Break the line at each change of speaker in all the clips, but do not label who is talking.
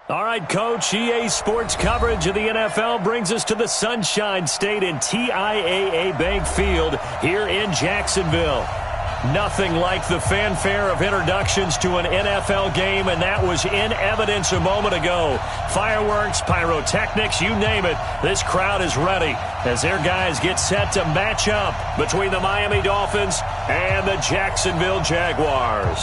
All right, Coach, EA Sports coverage of the NFL brings us to the Sunshine State in TIAA Bank Field here in Jacksonville. Nothing like the fanfare of introductions to an NFL game, and that was in evidence a moment ago. Fireworks, pyrotechnics, you name it, this crowd is ready as their guys get set to match up between the Miami Dolphins and the Jacksonville Jaguars.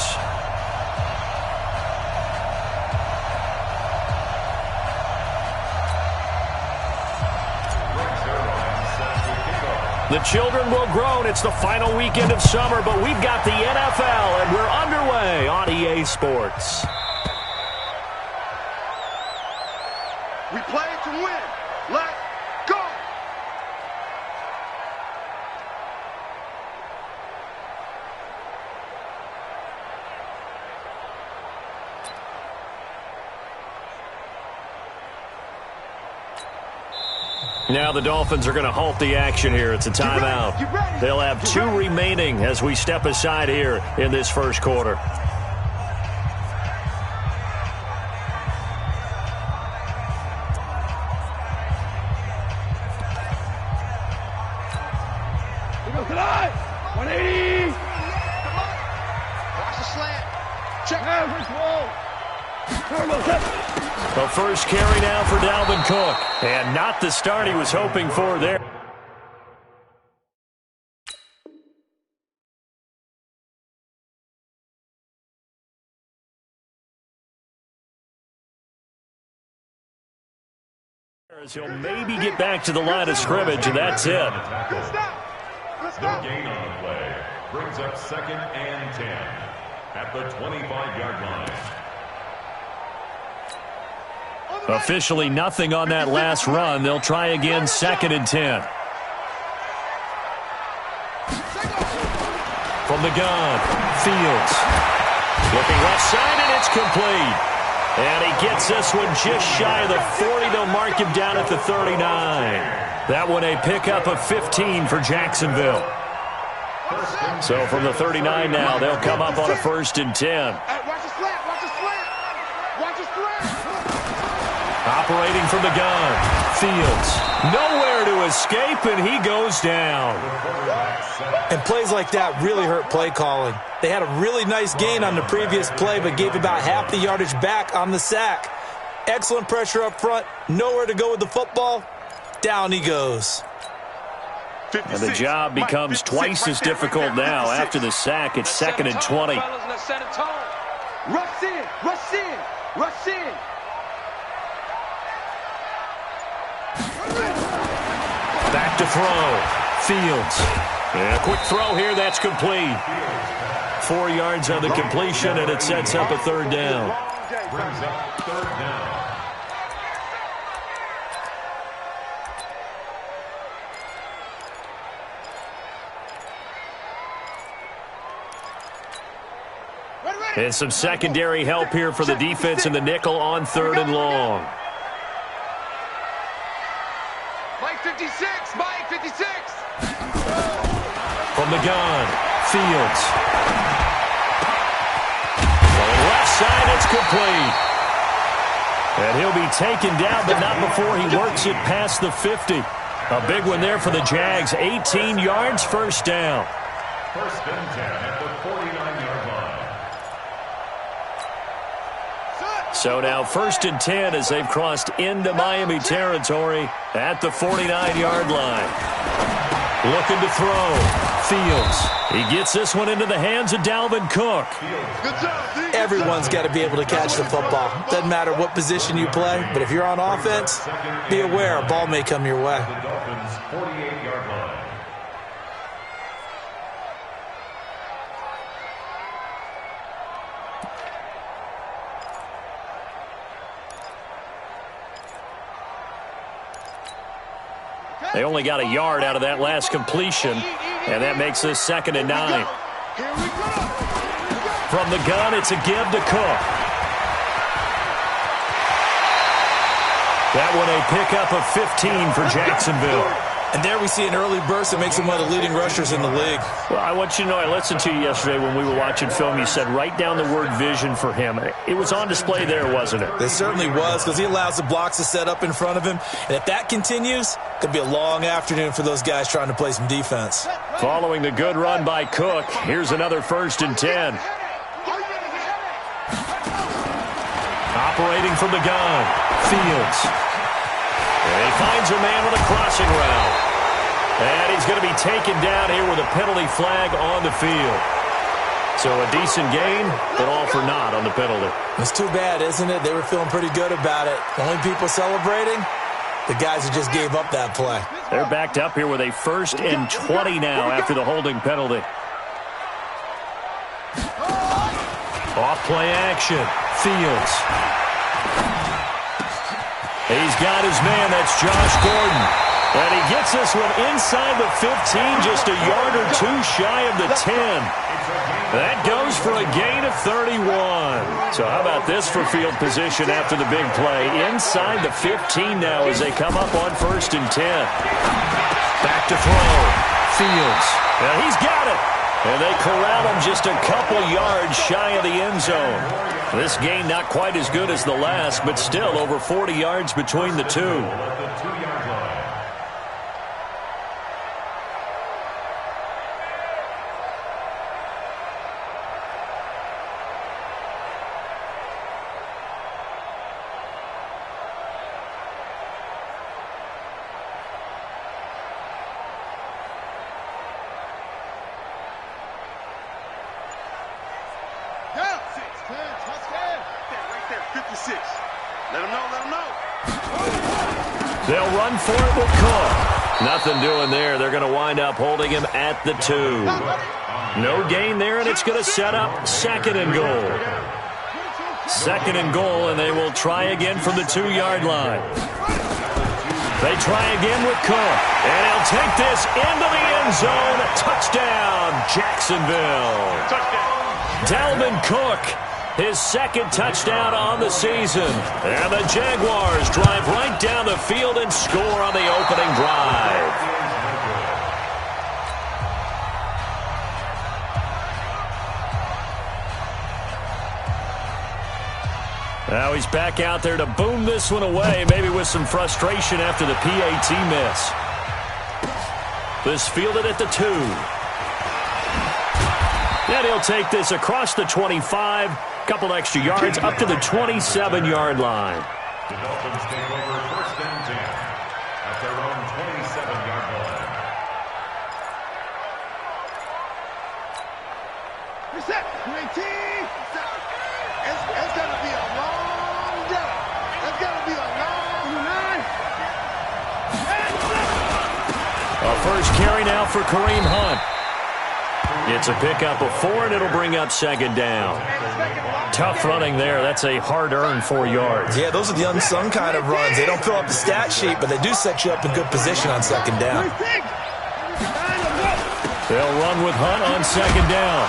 The children will groan. It's the final weekend of summer, but we've got the NFL, and we're underway on EA Sports.
We play to win. Let's go!
Now the Dolphins are going to halt the action here. It's a timeout. They'll have two remaining as we step aside here in this first quarter.
Here goes tonight. 180. Watch the slant. Check.
The first carry now for Dalvin Cook. And not the start he was hoping for there. As he'll maybe get back to the line of scrimmage, and that's it.
The gain on the play brings up 2nd and 10 at the 25-yard line.
Officially nothing on that last run. They'll try again 2nd and 10. From the gun, Fields. Looking left side, and it's complete. And he gets this one just shy of the 40. They'll mark him down at the 39. That one a pickup of 15 for Jacksonville. So from the 39 now, they'll come up on a 1st and 10.
Watch the slant. Watch the slant. Watch the slant.
Operating from the gun, Fields. Nowhere to escape, and he goes down.
And plays like that really hurt play calling. They had a really nice gain on the previous play, but gave about half the yardage back on the sack. Excellent pressure up front. Nowhere to go with the football. Down he goes.
And the job becomes twice as difficult now. After the sack, it's 2nd and 20.
Rush in. Rush in. Rush in.
Back to throw. Fields. And a quick throw here. That's complete. 4 yards on the completion, and it sets up a 3rd down.
Brings up 3rd down.
And some secondary help here for the defense in the nickel on 3rd and long.
Mike 56. Mike 56.
From the gun, Fields. Going left side, it's complete. And he'll be taken down, but not before he works it past the 50. A big one there for the Jags. 18 yards, 1st down.
1st and 10 at the 49-yard line.
So now 1st and 10 as they've crossed into Miami territory at the 49-yard line. Looking to throw. Fields. He gets this one into the hands of Dalvin Cook.
Everyone's got to be able to catch the football. Doesn't matter what position you play, but if you're on offense, be aware a ball may come your way.
The Dolphins' 48-yard line.
They only got a yard out of that last completion, and that makes this 2nd and 9. From the gun, it's a give to Cook. That one a pickup of 15 for Jacksonville.
And there we see an early burst that makes him one of the leading rushers in the league.
Well, I want you to know, I listened to you yesterday when we were watching film. You said write down the word vision for him. It was on display there, wasn't it?
It certainly was, because he allows the blocks to set up in front of him. And if that continues, it could be a long afternoon for those guys trying to play some defense.
Following the good run by Cook, here's another 1st and 10. Operating from the gun, Fields. And he finds a man with a crossing route. And he's going to be taken down here with a penalty flag on the field. So a decent gain, but all for naught on the penalty.
It's too bad, isn't it? They were feeling pretty good about it. The only people celebrating, the guys who just gave up that play.
They're backed up here with a 1st and 20 now after the holding penalty. Off play action, Fields. He's got his man, that's Josh Gordon. And he gets this one inside the 15, just a yard or two shy of the 10. That goes for a gain of 31. So how about this for field position after the big play? Inside the 15 now as they come up on 1st and 10. Back to throw. Fields. And he's got it. And they corral him just a couple yards shy of the end zone. This gain not quite as good as the last, but still over 40 yards between the two. They'll run for it with Cook. Nothing doing there. They're going to wind up holding him at the 2. No gain there, and it's going to set up 2nd and goal. 2nd and goal, and they will try again from the 2-yard line. They try again with Cook, and he'll take this into the end zone. Touchdown, Jacksonville. Dalvin Cook, his 2nd touchdown on the season. And the Jaguars drive right down the field and score on the opening drive. Now he's back out there to boom this one away, maybe with some frustration after the PAT miss. This fielded at the 2. And he'll take this across the 25, couple extra yards, up to the 27-yard line.
The Dolphins take over 1st and 10 at their own 27-yard line.
Reset. It's going to be a long day. It's going to be a long night.
A first carry now for Kareem Hunt. It's a pickup of 4, and it'll bring up 2nd down. Tough running there. That's a hard-earned 4 yards.
Yeah, those are the unsung kind of runs. They don't fill up the stat sheet, but they do set you up in good position on 2nd down.
They'll run with Hunt on 2nd down.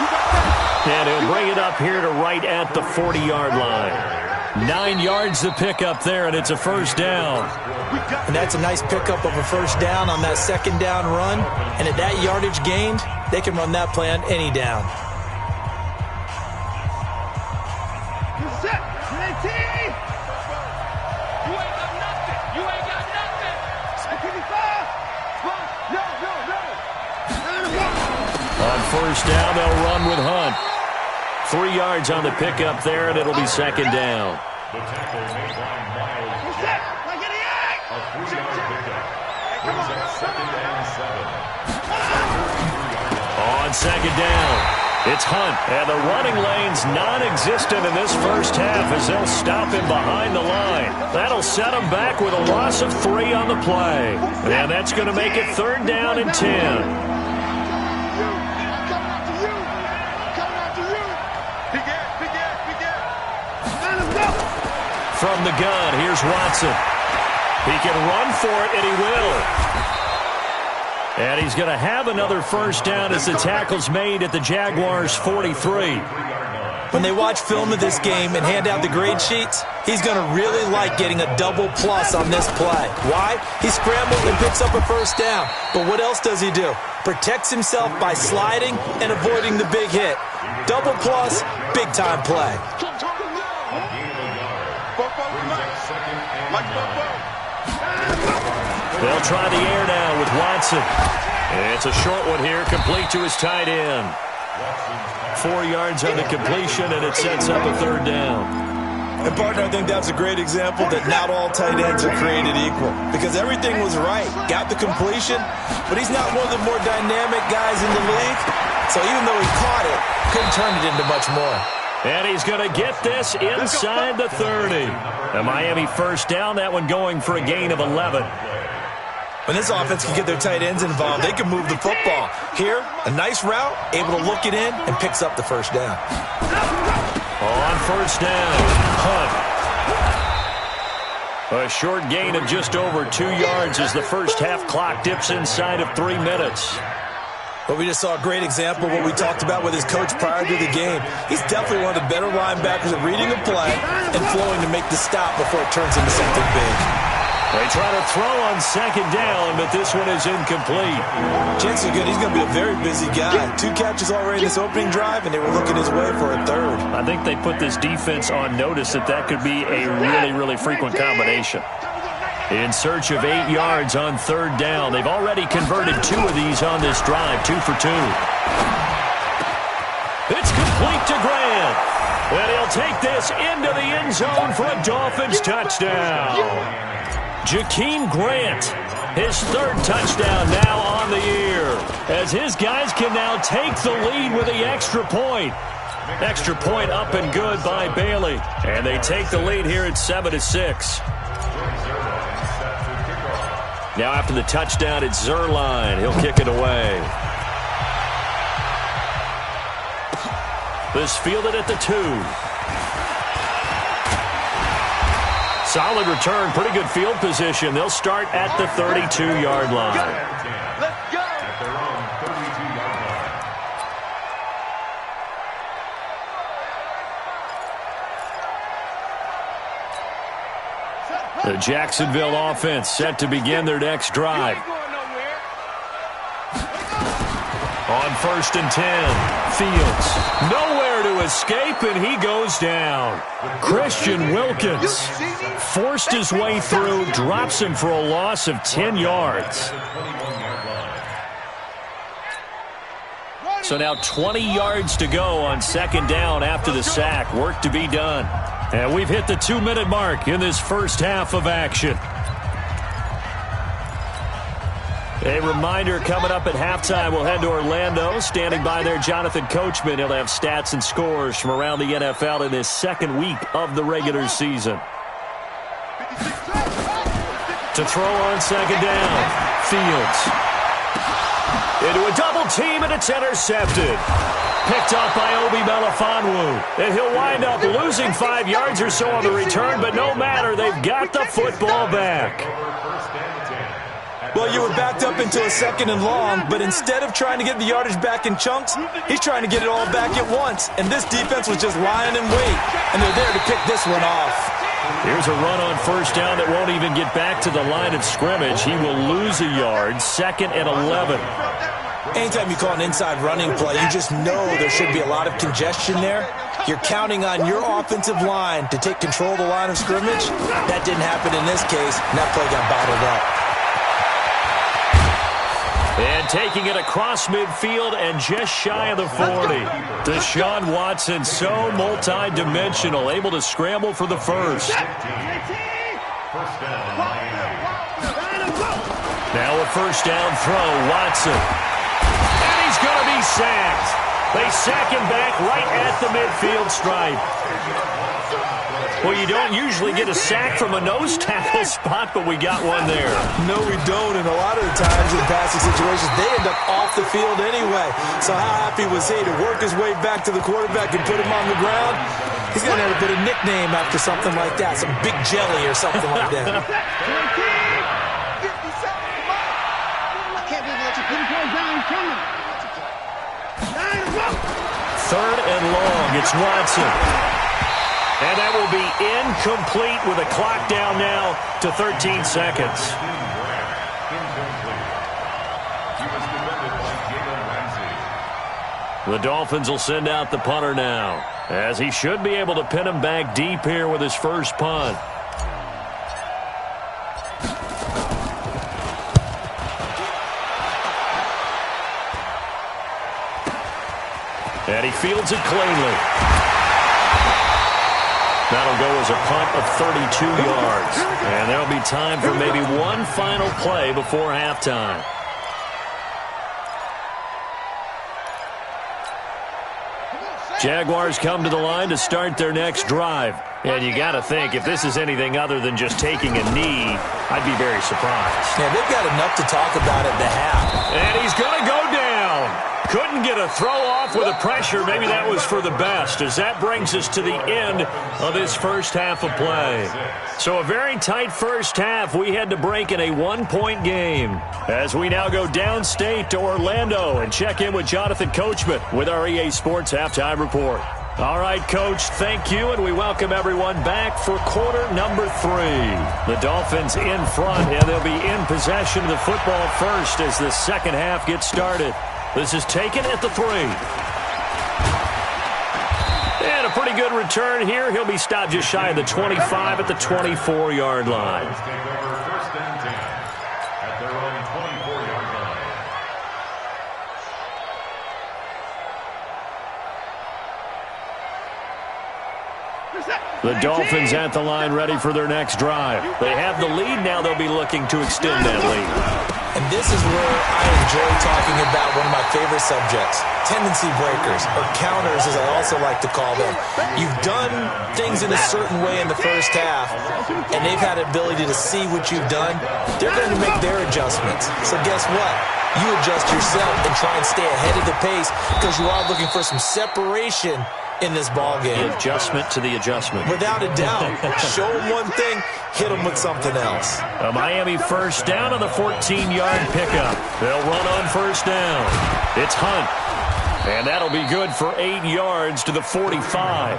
And he'll bring it up here to right at the 40-yard line. 9 yards to pick up there, and it's a 1st down.
And that's a nice pickup of a 1st down on that 2nd down run. And at that yardage gained, they can run that play on any down.
On 1st down, they'll run with Hunt. 3 yards on the pickup there, and it'll be 2nd down.
The tackle made by Miles Jack. A 3-yard pickup. Brings up 2nd and 7.
On 2nd down, it's Hunt. And the running lane's non-existent in this first half as they'll stop him behind the line. That'll set him back with a loss of 3 on the play. And that's going to make it 3rd down and 10. From the gun, here's Watson. He can run for it, and he will. And he's going to have another 1st down as the tackle's made at the Jaguars' 43.
When they watch film of this game and hand out the grade sheets, he's going to really like getting a double plus on this play. Why? He scrambles and picks up a first down. But what else does he do? Protects himself by sliding and avoiding the big hit. Double plus, big time play.
They'll try the air now with Watson. It's a short one here, complete to his tight end. 4 yards on the completion, and it sets up a third down.
And, partner, I think that's a great example that not all tight ends are created equal. Because everything was right. Got the completion, but he's not one of the more dynamic guys in the league. So even though he caught it, couldn't turn it into much more.
And he's going to get this inside the 30. A Miami first down, that one going for a gain of 11.
When this offense can get their tight ends involved, they can move the football. Here, a nice route, able to look it in, and picks up the first down.
On first down, Hunt. A short gain of just over 2 yards as the first half clock dips inside of 3 minutes.
But we just saw a great example of what we talked about with his coach prior to the game. He's definitely one of the better linebackers at reading a play and flowing to make the stop before it turns into something big.
They try to throw on second down, but this one is incomplete.
Chances are good he's going to be a very busy guy. 2 catches already in this opening drive, and they were looking his way for a third.
I think they put this defense on notice that could be a really, really frequent combination. In search of 8 yards on third down. They've already converted 2 of these on this drive, 2 for 2. It's complete to Grant. And he'll take this into the end zone for a Dolphins touchdown. Jakeem Grant, his 3rd touchdown now on the year, as his guys can now take the lead with the extra point. Extra point up and good by Bailey. And they take the lead here at 7-6. Now after the touchdown, it's Zuerlein. He'll kick it away. This fielded at the 2. Solid return, pretty good field position. They'll start at the 32-yard line.
Let's go.
At their own 32-yard line.
The Jacksonville offense set to begin their next drive. On first and 10, Fields. Nowhere to escape, and he goes down. Christian Wilkins forced his way through, drops him for a loss of 10 yards. So now 20 yards to go on second down after the sack. Work to be done. And we've hit the 2-minute mark in this first half of action. A reminder, coming up at halftime, we'll head to Orlando. Standing by there, Jonathan Coachman. He'll have stats and scores from around the NFL in this second week of the regular season. To throw on second down, Fields. Into a double team, and it's intercepted. Picked up by Obi Melifonwu. And he'll wind up losing 5 yards or so on the return, but no matter, they've got the football back.
Well, you were backed up into a 2nd and long, but instead of trying to get the yardage back in chunks, he's trying to get it all back at once. And this defense was just lying in wait, and they're there to pick this one off.
Here's a run on first down that won't even get back to the line of scrimmage. He will lose a yard, 2nd and 11.
Anytime you call an inside running play, you just know there should be a lot of congestion there. You're counting on your offensive line to take control of the line of scrimmage. That didn't happen in this case, and that play got bottled up.
And taking it across midfield and just shy of the 40. Deshaun Watson, so multi-dimensional, able to scramble for the first. Now a first down throw, Watson. And he's going to be sacked. They sack him back right at the midfield stripe. Well, you don't usually get a sack from a nose tackle spot, but we got one there.
No, we don't, and a lot of the times in passing situations, they end up off the field anyway. So how happy was he to work his way back to the quarterback and put him on the ground? He's going to have to put a nickname after something like that, some Big Jelly or something like that.
and long. It's Watson. And that will be incomplete with a clock down now to 13 seconds. The Dolphins will send out the punter now, as he should be able to pin him back deep here with his first punt. And he fields it cleanly. That'll go as a punt of 32 yards. And there'll be time for maybe one final play before halftime. Jaguars come to the line to start their next drive. And you got to think, if this is anything other than just taking a knee, I'd be very surprised.
Yeah, they've got enough to talk about at the half.
And he's going to go down. Couldn't get a throw off with the pressure. Maybe that was for the best, as that brings us to the end of this first half of play. So a very tight first half. We had to break in a one-point game. As we now go downstate to Orlando and check in with Jonathan Coachman with our EA Sports Halftime Report. All right, Coach, thank you, and we welcome everyone back for quarter number 3. The Dolphins in front, and they'll be in possession of the football first as the second half gets started. This is taken at the 3. And a pretty good return here. He'll be stopped just shy of the 25 at the 24-yard line. The Dolphins at the line ready for their next drive. They have the lead now. They'll be looking to extend that lead.
And this is where I enjoy talking about one of my favorite subjects, tendency breakers, or counters as I also like to call them. You've done things in a certain way in the first half, and they've had the ability to see what you've done. They're going to make their adjustments. So guess what? You adjust yourself and try and stay ahead of the pace because you are looking for some separation in this ball game.
The adjustment to the adjustment.
Without a doubt. Show them one thing, hit them with something else.
A Miami first down on the 14-yard pickup. They'll run on first down. It's Hunt. And that'll be good for 8 yards to the 45.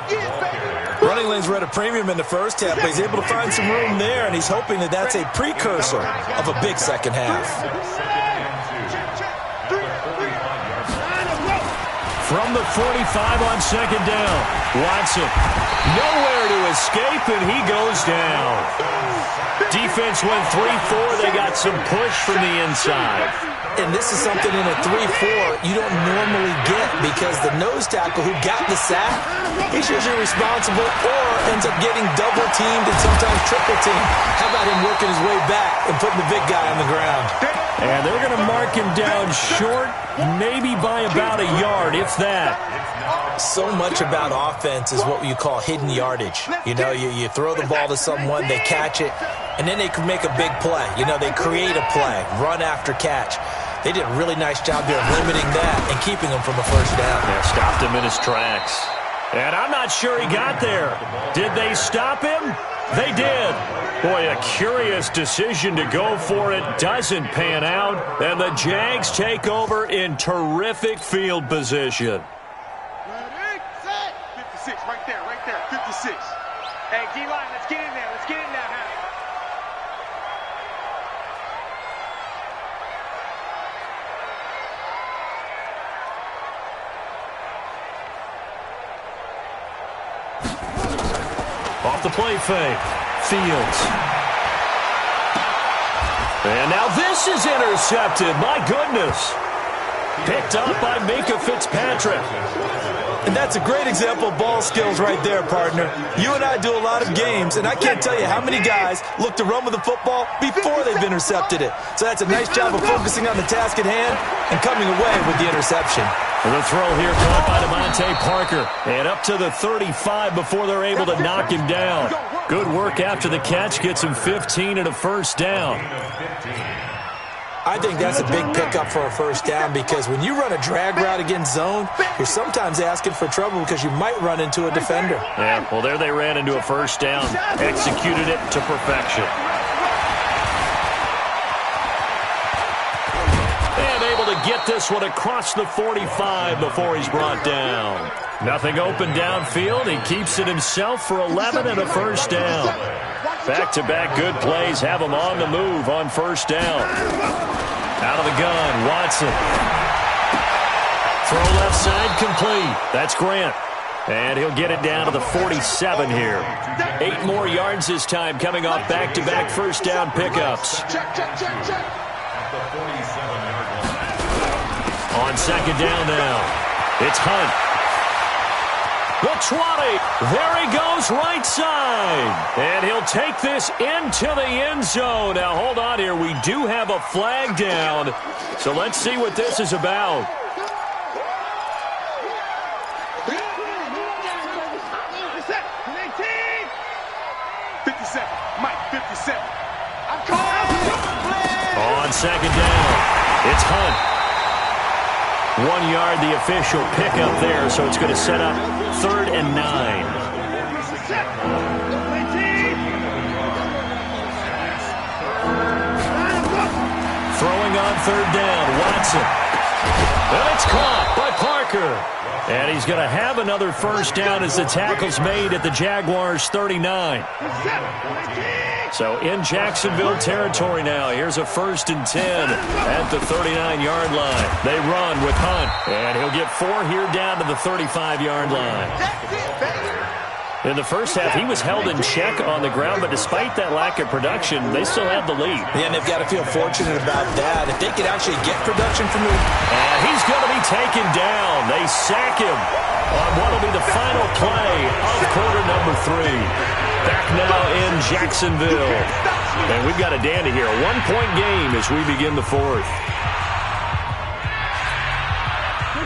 Running lanes were at a premium in the first half, but he's able to find some room there, and he's hoping that that's a precursor of a big second half.
From the 45 on second down, Watson nowhere to escape, and he goes down. Defense went 3-4. They got some push from the inside.
And this is something in a 3-4 you don't normally get because the nose tackle who got the sack, he's usually responsible or ends up getting double-teamed and sometimes triple-teamed. How about him working his way back and putting the big guy on the ground?
And they're going to mark him down short, maybe by about a yard, if that.
So much about offense is what you call hidden yardage. You know, you throw the ball to someone, they catch it, and then they can make a big play. You know, they create a play, run after catch. They did a really nice job there of limiting that and keeping him from a first down.
Yeah, stopped him in his tracks. And I'm not sure he got there. Did they stop him? They did. Boy, a curious decision to go for it. Doesn't pan out. And the Jags take over in terrific field position.
Ready, set. 56, right there, 56. Hey, D-line, let's get in there. Let's get in there, Harry.
Off the play fake. Fields. And now this is intercepted. My goodness. Picked up by Minka Fitzpatrick.
And that's a great example of ball skills right there, partner. You and I do a lot of games, and I can't tell you how many guys look to run with the football before they've intercepted it. So that's a nice job of focusing on the task at hand and coming away with the interception.
The throw here caught by Devontae Parker. And up to the 35 before they're able to knock him down. Good work after the catch. Gets him 15 and a first down.
I think that's a big pickup for a first down because when you run a drag route against zone, you're sometimes asking for trouble because you might run into a defender.
Yeah, well, there they ran into a first down. Executed it to perfection. And able to get this one across the 45 before he's brought down. Nothing open downfield. He keeps it himself for 11 and a first down. Back-to-back good plays have him on the move on first down. Out of the gun, Watson. Throw left side complete. That's Grant. And he'll get it down to the 47 here. 8 more yards this time coming off back-to-back first down pickups. On second down now, it's Hunt. The 20. There he goes right side. And he'll take this into the end zone. Now, hold on here. We do have a flag down. So let's see what this is about. On second down, it's Hunt. 1 yard, the official pickup there, so it's going to set up 3rd and 9. Throwing on 3rd down, Watson. And it's caught by Parker. And he's going to have another first down as the tackle's made at the Jaguars' 39. So in Jacksonville territory now. Here's a 1st and 10 at the 39-yard line. They run with Hunt, and he'll get 4 here down to the 35-yard line. In the first half, he was held in check on the ground, but despite that lack of production, they still have the lead.
Yeah, and they've got to feel fortunate about that. If they could actually get production from him.
And he's going to be taken down. They sack him on what will be the final play of quarter number 3. Back now in Jacksonville. And we've got a dandy here. A 1-point game as we begin the 4th.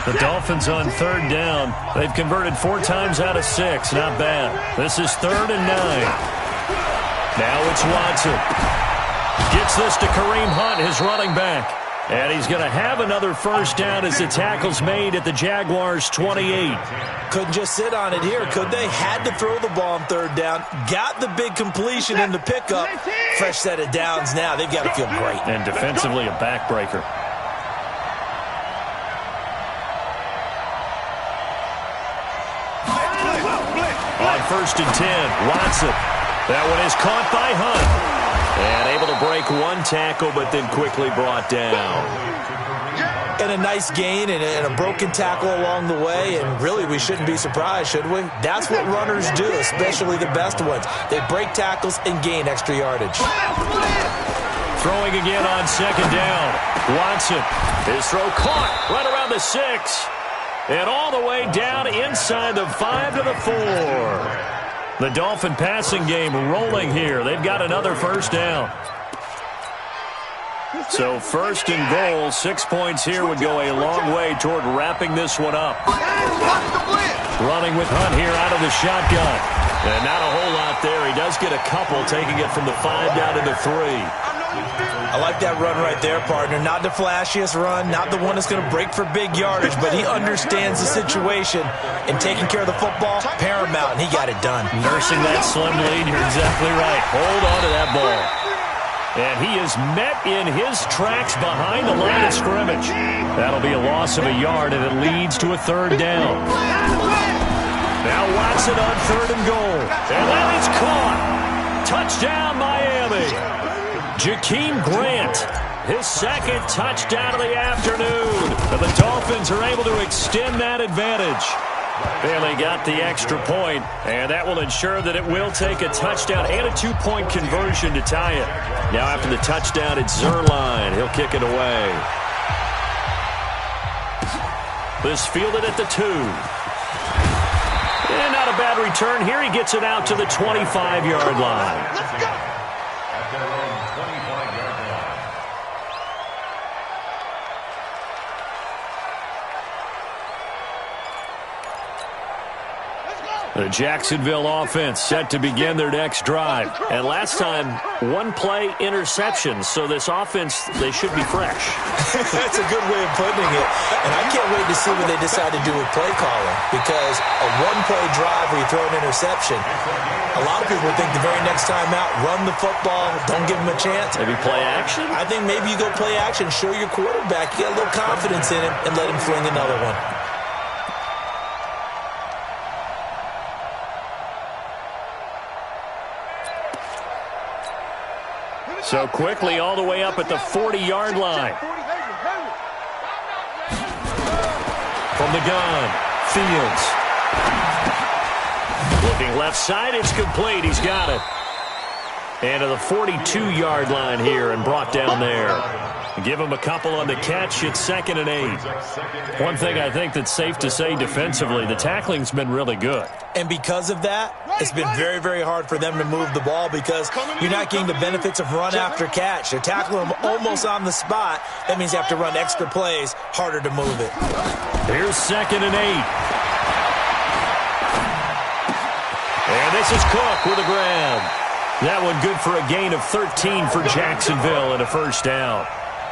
The Dolphins on 3rd down. They've converted 4 times out of 6. Not bad. This is 3rd and 9. Now it's Watson. Gets this to Kareem Hunt, his running back. And he's going to have another first down as the tackle's made at the Jaguars' 28.
Couldn't just sit on it here, could they? Had to throw the ball on 3rd down. Got the big completion in the pickup. Fresh set of downs now. They've got to feel great.
And defensively, a backbreaker. On 1st and 10, Watson. That one is caught by Hunt. And able to break 1 tackle, but then quickly brought down.
And a nice gain and a broken tackle along the way. And really, we shouldn't be surprised, should we? That's what runners do, especially the best ones. They break tackles and gain extra yardage.
Throwing again on 2nd down. Watson. His throw caught right around the 6. And all the way down inside the 5 to the 4. The Dolphin passing game rolling here. They've got another first down. So 1st and goal, 6 points here would go a long way toward wrapping this one up. Running with Hunt here out of the shotgun. And not a whole lot there. He does get a couple, taking it from the 5 down to the 3.
I like that run right there, partner. Not the flashiest run, not the one that's going to break for big yardage, but he understands the situation, and taking care of the football, paramount, and he got it done.
Nursing that slim lead, you're exactly right. Hold on to that ball. And he is met in his tracks behind the line of scrimmage. That'll be a loss of a yard, and it leads to a 3rd down. Now Watson on 3rd and goal. And that is caught. Touchdown, Miami. Jakeem Grant, his 2nd touchdown of the afternoon. And the Dolphins are able to extend that advantage. Bailey got the extra point, and that will ensure that it will take a touchdown and a 2-point conversion to tie it. Now after the touchdown, it's Zerline. He'll kick it away. This fielded at the 2. And not a bad return here. He gets it out to the 25-yard line.
Let's go.
The Jacksonville offense set to begin their next drive. And last time, 1-play interception. So this offense, they should be fresh.
That's a good way of putting it. And I can't wait to see what they decide to do with play calling. Because a 1-play drive where you throw an interception, a lot of people think the very next time out, run the football, don't give him a chance.
Maybe play action?
I think maybe you go play action, show your quarterback, you got a little confidence in him, and let him fling another one.
So quickly all the way up at the 40-yard line. From the gun, Fields. Looking left side, it's complete. He's got it. And to the 42-yard line here and brought down there. Give him a couple on the catch. It's 2nd and 8. One thing I think that's safe to say defensively, the tackling's been really good.
And because of that, it's been very, very hard for them to move the ball because you're not getting the benefits of run after catch. They're tackling them almost on the spot. That means you have to run extra plays, harder to move it.
Here's 2nd and 8. And this is Cook with a grab. That one good for a gain of 13 for Jacksonville and a first down.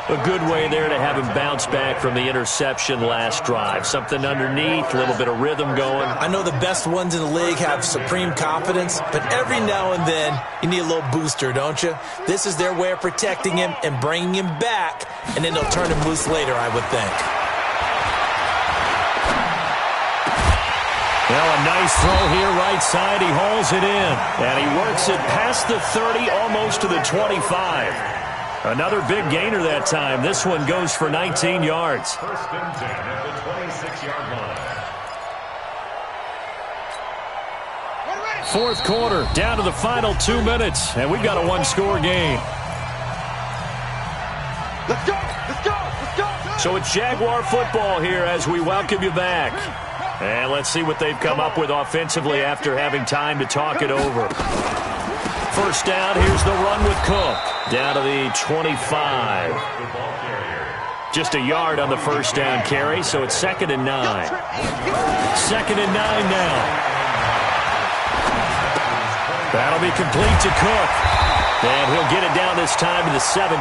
A good way there to have him bounce back from the interception last drive. Something underneath, a little bit of rhythm going.
I know the best ones in the league have supreme confidence, but every now and then you need a little booster, don't you? This is their way of protecting him and bringing him back, and then they'll turn him loose later, I would think.
Well, a nice throw here, right side. He hauls it in, and he works it past the 30, almost to the 25. Another big gainer that time. This one goes for 19 yards.
1st and 10 at the 26-yard line.
Fourth quarter, down to the final 2 minutes, and we've got a one-score game.
Let's go! Let's go! Let's go!
So it's Jaguar football here as we welcome you back. And let's see what they've come up with offensively after having time to talk it over. First down, here's the run with Cook. Down to the 25. Just a yard on the first down carry, so it's 2nd and 9. 2nd and 9 now. That'll be complete to Cook. And he'll get it down this time to the 17.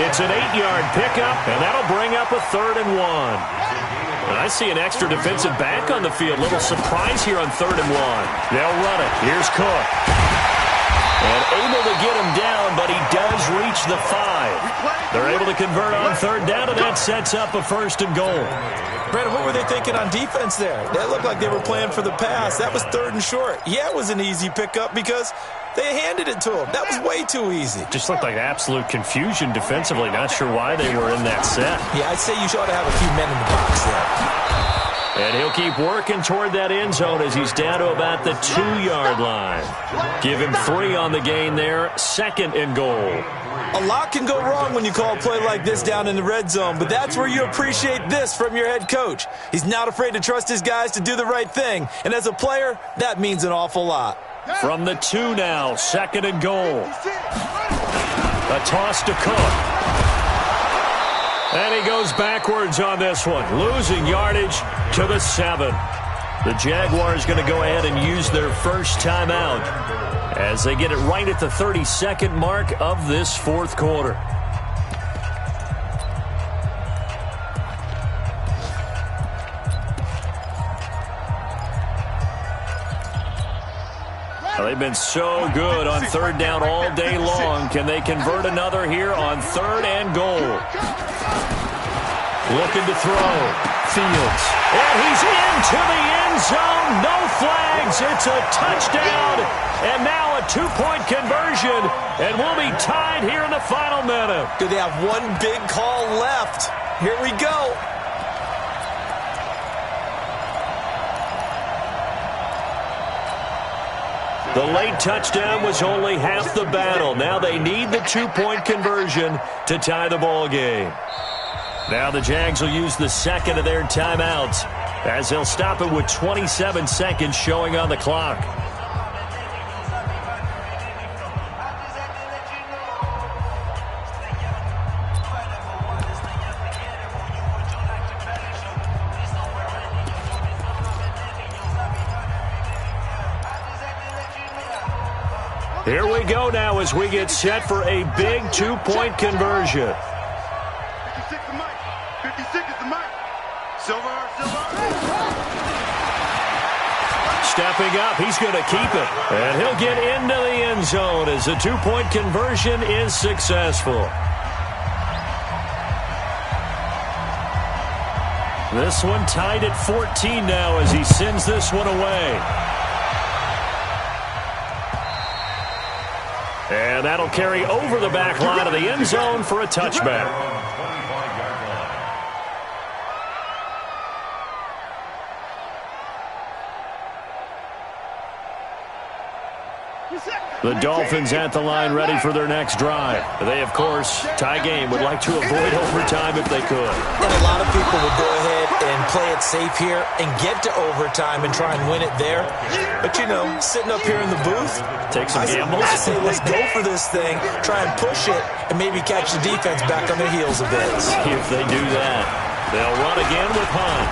It's an 8-yard pickup, and that'll bring up a 3rd and 1. And I see an extra defensive back on the field. Little surprise here on 3rd and 1. They'll run it. Here's Cook. And able to get him down, but he does reach the 5. They're able to convert on 3rd down, and that sets up a 1st and goal.
Brad, what were they thinking on defense there? That looked like they were playing for the pass. That was 3rd and short. Yeah, it was an easy pickup because they handed it to him. That was way too easy.
Just looked like absolute confusion defensively. Not sure why they were in that set.
Yeah, I'd say you ought to have a few men in the box there.
And he'll keep working toward that end zone as he's down to about the 2-yard line. Give him 3 on the gain there. 2nd and goal.
A lot can go wrong when you call a play like this down in the red zone, but that's where you appreciate this from your head coach. He's not afraid to trust his guys to do the right thing, and as a player, that means an awful lot.
From the 2 now, 2nd and goal. A toss to Cook. And he goes backwards on this one, losing yardage to the 7. The Jaguars going to go ahead and use their first timeout as they get it right at the 32nd mark of this fourth quarter. Well, they've been so good on 3rd down all day long. Can they convert another here on 3rd and goal? Looking to throw. Fields. And he's into the end zone. No flags. It's a touchdown. And now a 2-point conversion. And we'll be tied here in the final minute.
Do they have one big call left? Here we go.
The late touchdown was only half the battle. Now they need the 2-point conversion to tie the ball game. Now the Jags will use the 2nd of their timeouts as they'll stop it with 27 seconds showing on the clock. Here we go now as we get set for a big 2-point conversion.
56 is the mic. 56 is the mic. Silver.
Stepping up, he's going to keep it. And he'll get into the end zone as the 2-point conversion is successful. This one tied at 14 now as he sends this one away. And that'll carry over the back line of the end zone for a touchback. The Dolphins at the line ready for their next drive. They, of course, tie game, would like to avoid overtime if they could.
And a lot of people would go ahead and play it safe here and get to overtime and try and win it there. But, you know, sitting up here in the booth,
take some gambles.
I say let's go for this thing, try and push it, and maybe catch the defense back on their heels a bit.
If they do that, they'll run again with Hunt.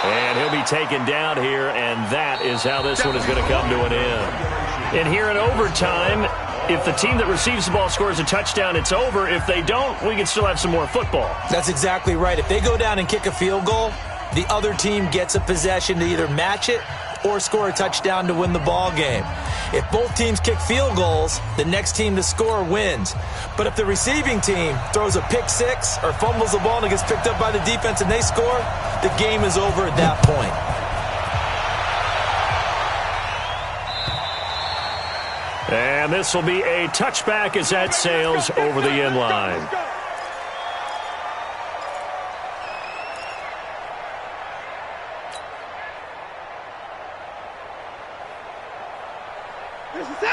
And he'll be taken down here, and that is how this one is going to come to an end. And here in overtime, if the team that receives the ball scores a touchdown, it's over. If they don't, we can still have some more football.
That's exactly right. If they go down and kick a field goal, the other team gets a possession to either match it or score a touchdown to win the ball game. If both teams kick field goals, the next team to score wins. But if the receiving team throws a pick six or fumbles the ball and it gets picked up by the defense and they score, the game is over at that point.
And this will be a touchback as that sails over the end line.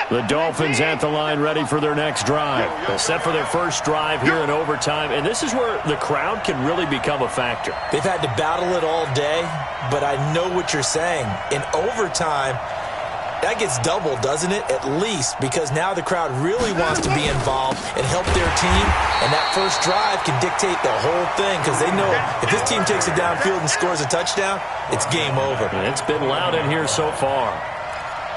The Dolphins at the line ready for their next drive. They're set for their first drive here in overtime, and this is where the crowd can really become a factor.
They've had to battle it all day, but I know what you're saying. In overtime, that gets doubled, doesn't it? At least, because now the crowd really wants to be involved and help their team, and that first drive can dictate the whole thing because they know if this team takes it downfield and scores a touchdown, it's game over.
And it's been loud in here so far.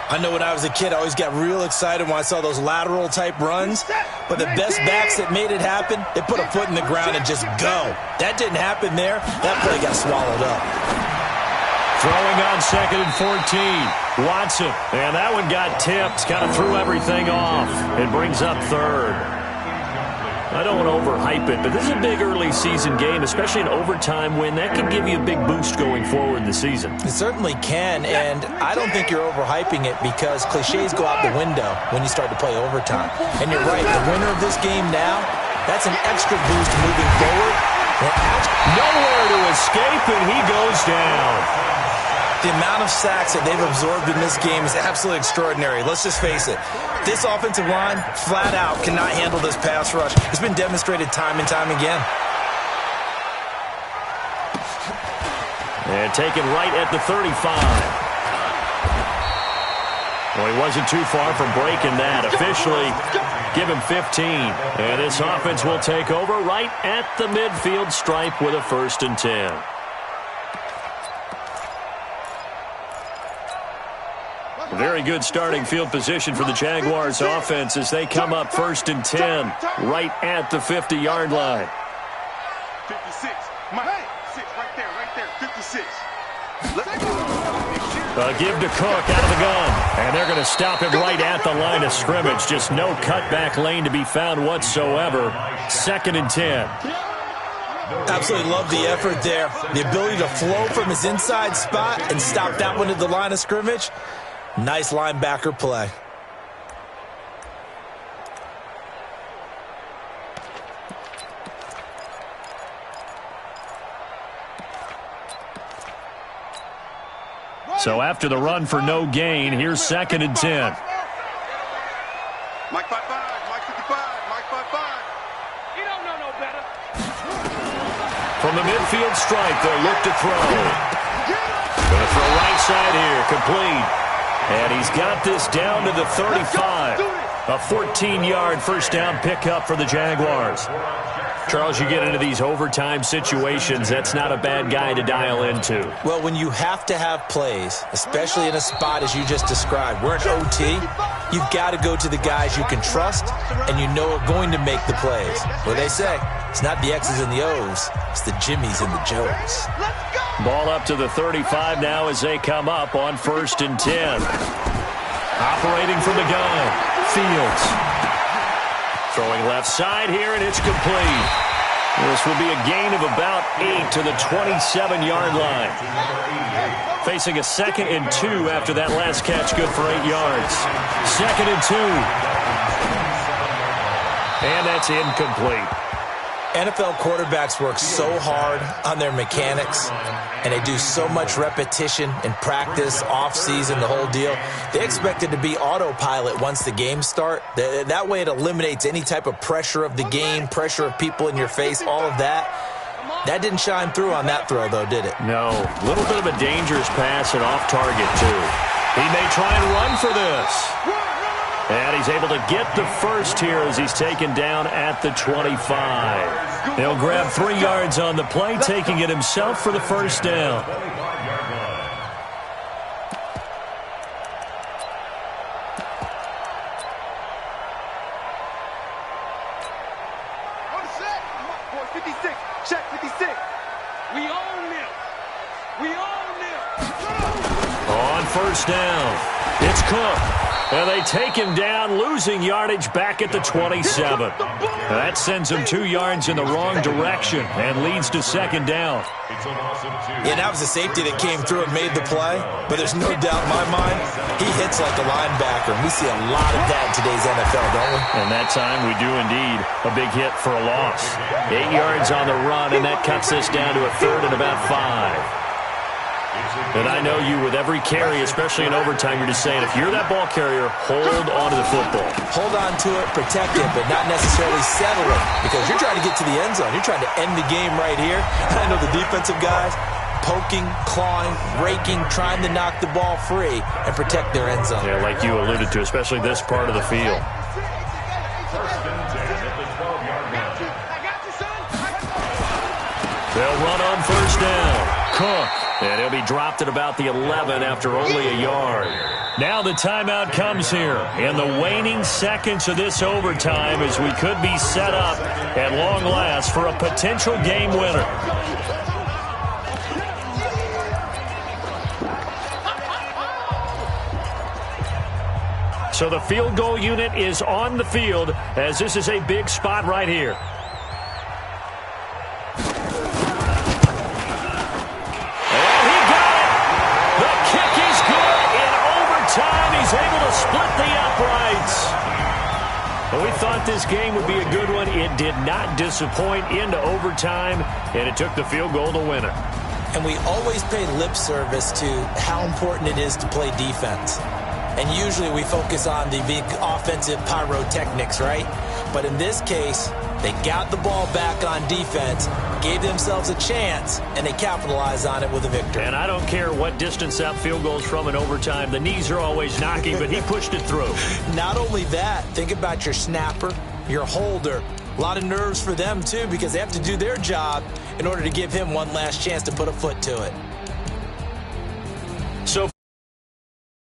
I know when I was a kid, I always got real excited when I saw those lateral-type runs, but the best backs that made it happen, they put a foot in the ground and just go. That didn't happen there. That play got swallowed up.
Throwing on 2nd and 14. Watson. And that one got tipped. Kind of threw everything off. It brings up 3rd. I don't want to overhype it, but this is a big early season game, especially an overtime win. That can give you a big boost going forward in the season.
It certainly can, and I don't think you're overhyping it because cliches go out the window when you start to play overtime. And you're right, the winner of this game now, that's an extra boost moving forward.
Nowhere to escape, and he goes down.
The amount of sacks that they've absorbed in this game is absolutely extraordinary. Let's just face it. This offensive line, flat out, cannot handle this pass rush. It's been demonstrated time and time again.
And taken right at the 35. Well, he wasn't too far from breaking that. Officially, give him 15. And this offense will take over right at the midfield stripe with a 1st and 10. Very good starting field position for the Jaguars offense as they come up 1st and 10 right at the 50-yard line.
56. Right there. 56.
Give to Cook out of the gun. And they're going to stop him right at the line of scrimmage. Just no cutback lane to be found whatsoever. 2nd and 10.
Absolutely love the effort there. The ability to flow from his inside spot and stop that one at the line of scrimmage. Nice linebacker play.
So after the run for no gain, here's 2nd and 10.
Mike 5-5, Mike 55, Mike 5-5. You don't know no better.
From the midfield stripe, they'll look to throw. Going to throw right side here, complete. And he's got this down to the 35. A 14-yard first down pickup for the Jaguars. Charles, you get into these overtime situations, that's not a bad guy to dial into.
Well, when you have to have plays, especially in a spot as you just described, we're in OT, you've got to go to the guys you can trust and you know are going to make the plays. What they say, it's not the X's and the O's, it's the Jimmies and the Joes.
Ball up to the 35 now as they come up on 1st and 10. Operating from the gun, Fields. Throwing left side here, and it's complete. This will be a gain of about 8 to the 27-yard line. Facing a 2nd and 2 after that last catch, good for 8 yards. 2nd and 2. And that's incomplete.
NFL quarterbacks work so hard on their mechanics, and they do so much repetition in practice, off-season, the whole deal. They expect it to be autopilot once the games start. That way it eliminates any type of pressure of the game, pressure of people in your face, all of that. That didn't shine through on that throw, though, did it?
No. A little bit of a dangerous pass and off target, too. He may try and run for this. And he's able to get the first here as he's taken down at the 25. He'll grab 3 yards on the play, taking it himself for the first down.
On the set. 56. Check 56. We own them. We own them.
On first down, it's Cook. And they take him down, losing yardage back at the 27. That sends him 2 yards in the wrong direction and leads to second down.
Yeah, that was a safety that came through and made the play, but there's no doubt in my mind, he hits like a linebacker, and we see a lot of that in today's NFL, don't we?
And that time we do indeed. A big hit for a loss. 8 yards on the run, and that cuts this down to a third and about 5. And I know you, with every carry, especially in overtime, you're just saying, if you're that ball carrier, hold on to the football.
Hold on to it, protect it, but not necessarily settle it, because you're trying to get to the end zone. You're trying to end the game right here. And I know the defensive guys poking, clawing, raking, trying to knock the ball free and protect their end zone.
Yeah, like you alluded to, especially this part of the field.
First and 10 at the 12-yard line.
They'll run on first down. Cook. And he'll be dropped at about the 11 after only a yard. Now the timeout comes here in the waning seconds of this overtime as we could be set up at long last for a potential game winner. So the field goal unit is on the field as this is a big spot right here. He's able to split the uprights. Well, we thought this game would be a good one. It did not disappoint into overtime, and it took the field goal to win it.
And we always pay lip service to how important it is to play defense. And usually we focus on the big offensive pyrotechnics, right? But in this case, they got the ball back on defense, gave themselves a chance, and they capitalized on it with a victory.
And I don't care what distance that field goes from in overtime. The knees are always knocking, but he pushed it through.
Not only that, think about your snapper, your holder. A lot of nerves for them, too, because they have to do their job in order to give him one last chance to put a foot to it.